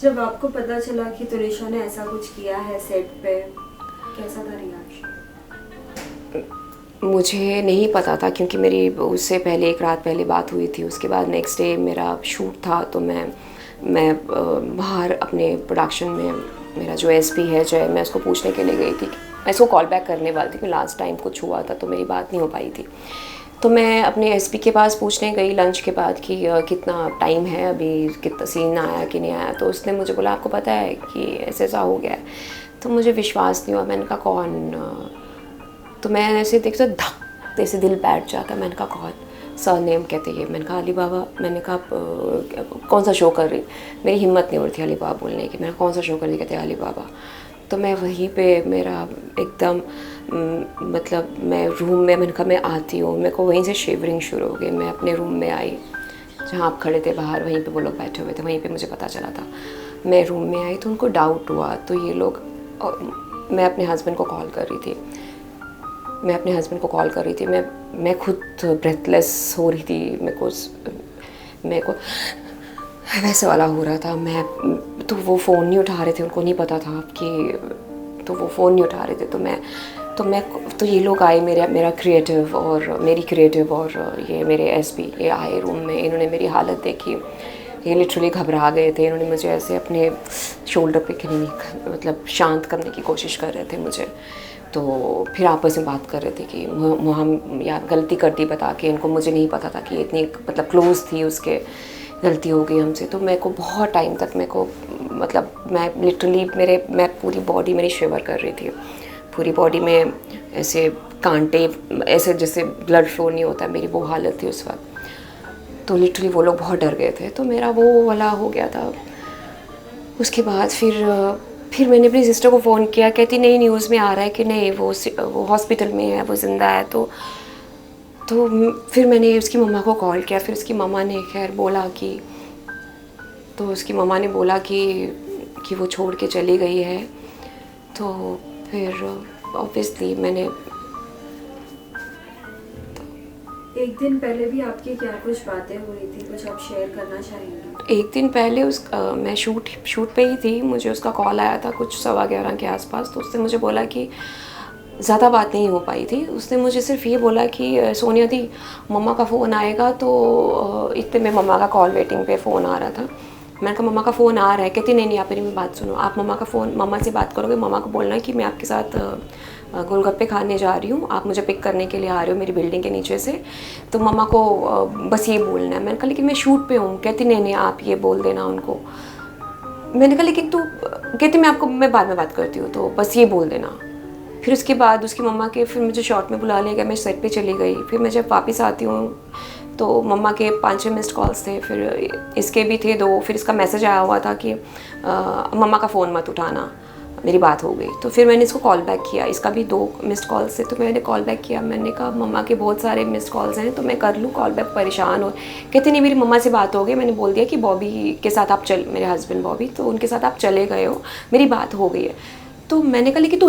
जब आपको पता चला कि तुनिशा ने ऐसा कुछ किया है सेट पे, कैसा था रिएक्शन? मुझे नहीं पता था क्योंकि मेरी उससे पहले एक रात पहले बात हुई थी। उसके बाद नेक्स्ट डे मेरा शूट था, तो मैं बाहर अपने प्रोडक्शन में मेरा जो एसपी है जय, मैं उसको पूछने के लिए गई थी। मैं इसको कॉल बैक करने वाली थी कि लास्ट टाइम कुछ हुआ था तो मेरी बात नहीं हो पाई थी। तो मैं अपने एसपी के पास पूछने गई लंच के बाद कि कितना टाइम है अभी, कितना सीन आया कि नहीं आया। तो उसने मुझे बोला आपको पता है कि ऐसे ऐसा हो गया है। तो मुझे विश्वास नहीं हुआ। मैंने कहा कौन? तो मैं ऐसे देख तो धक ऐसे दिल बैठ जाता। मैंने कहा कौन? सर नेम कहते ये। मैंने कहा अली बाबा। मैंने कहा कौन सा शो कर रही? मेरी हिम्मत नहीं हो रही थी अली बाबा बोलने की। मैंने कौन सा शो कर रही? कहते अली बाबा। तो मैं वहीं पे मेरा एकदम मतलब मैं रूम में, मैंने कहा मैं आती हूँ। मेरे को वहीं से शिवरिंग शुरू हो गई। मैं अपने रूम में आई जहाँ आप खड़े थे बाहर, वहीं पे वो लोग बैठे हुए थे, वहीं पे मुझे पता चला था। मैं रूम में आई तो उनको डाउट हुआ। तो ये लोग, मैं अपने हस्बैंड को कॉल कर रही थी। मैं खुद ब्रेथलेस हो रही थी। मेरे को वैसे वाला हो रहा था। तो वो फ़ोन नहीं उठा रहे थे, उनको नहीं पता था कि, तो वो फ़ोन नहीं उठा रहे थे। तो ये लोग आए, मेरा क्रिएटिव और मेरी क्रिएटिव और ये मेरे एसपी, ये आए रूम में। इन्होंने मेरी हालत देखी, ये लिटरली घबरा गए थे। इन्होंने मुझे ऐसे अपने शोल्डर पे नहीं, मतलब शांत करने की कोशिश कर रहे थे मुझे। तो फिर आपस में बात कर रहे थे कि हम यार गलती कर दी बता के इनको। मुझे नहीं पता था कि इतनी मतलब क्लोज़ थी उसके, गलती हो गई हमसे। तो मेरे को बहुत टाइम तक मतलब मैं लिटरली मैं पूरी बॉडी मेरी शिवर कर रही थी। पूरी बॉडी में ऐसे कांटे, ऐसे जैसे ब्लड फ्लो नहीं होता, मेरी वो हालत थी उस वक्त। तो लिटरली वो लोग बहुत डर गए थे। तो मेरा वो वाला हो गया था। उसके बाद फिर मैंने अपनी सिस्टर को फ़ोन किया। कहती नहीं, न्यूज़ में आ रहा है कि नहीं वो हॉस्पिटल में है, वो ज़िंदा है। तो फिर मैंने उसकी मम्मा को कॉल किया। फिर उसकी मम्मा ने खैर बोला कि, तो उसकी मम्मा ने बोला कि वो छोड़ के चली गई है। तो फिर ऑब्वियसली मैंने, एक दिन पहले भी आपकी क्या कुछ बातें हो रही थी, कुछ आप शेयर करना चाहेंगे? एक दिन पहले मैं शूट पे ही थी। मुझे उसका कॉल आया था कुछ 11:15 के आसपास। तो उसने मुझे बोला कि ज़्यादा बात नहीं हो पाई थी। उसने मुझे सिर्फ ये बोला कि सोनिया दी मम्मा का फ़ोन आएगा। तो इतने में मम्मा का कॉल वेटिंग पे फ़ोन आ रहा था। मैंने कहा मम्मा का फ़ोन आ रहा है। कहती नहीं आप मेरी बात सुनो। आप मम्मा से बात करोगे, मम्मा को बोलना कि मैं आपके साथ गोलगप्पे खाने जा रही हूँ, आप मुझे पिक करने के लिए आ रहे हो मेरी बिल्डिंग के नीचे से। तो मम्मा को बस ये बोलना है। मैंने कहा लेकिन मैं शूट पे हूँ। कहती नहीं आप ये बोल देना उनको। मैंने कहा लेकिन कहती मैं बाद में बात करती हूँ, तो बस ये बोल देना। फिर उसके बाद उसकी मम्मा के फिर मुझे शॉर्ट में बुला लिया गया। मैं सेट पे चली गई। फिर मैं जब वापस आती हूँ तो मम्मा के 5-6 मिस्ड कॉल्स थे, फिर इसके भी थे 2। फिर इसका मैसेज आया हुआ था कि मम्मा का फ़ोन मत उठाना, मेरी बात हो गई। तो फिर मैंने इसको कॉल बैक किया। इसका भी 2 मिस्ड कॉल्स थे, तो मैंने कॉल बैक किया। मैंने कहा मम्मा के बहुत सारे मिस्ड कॉल्स हैं, तो मैं कर लूँ कॉल बैक? परेशान हो। कहते नहीं मेरी मम्मा से बात हो गई। मैंने बोल दिया कि बॉबी के साथ आप मेरे हस्बैंड बॉबी, तो उनके साथ आप चले गए हो, मेरी बात हो गई है। तो मैंने कहा लेकिन तू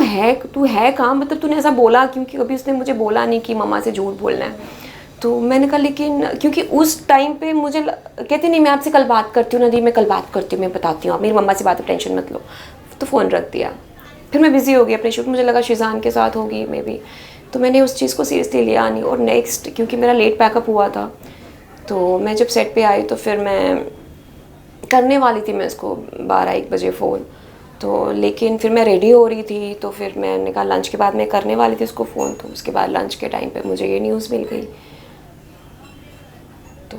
है कहाँ, मतलब तूने ऐसा बोला? क्योंकि कभी उसने मुझे बोला नहीं कि मम्मा से झूठ बोलना है। तो मैंने कहा लेकिन क्योंकि उस टाइम पे मुझे कहती नहीं मैं आपसे कल बात करती हूँ ना दी, मैं कल बात करती हूँ, मैं बताती हूँ, आप मेरी मम्मा से बात, टेंशन मत लो। तो फ़ोन रख दिया। फिर मैं बिज़ी हो गई अपने शूट। मुझे लगा शिजान के साथ होगी मे बी, तो मैंने उस चीज़ को सीरियसली लिया नहीं। और नेक्स्ट क्योंकि मेरा लेट पैकअप हुआ था, तो मैं जब सेट पे आई तो फिर मैं करने वाली थी मैं इसको 12-1 बजे फ़ोन। तो लेकिन फिर मैं रेडी हो रही थी, तो फिर मैंने कहा लंच के बाद मैं करने वाली थी उसको फ़ोन। तो उसके बाद लंच के टाइम पे मुझे ये न्यूज़ मिल गई। तो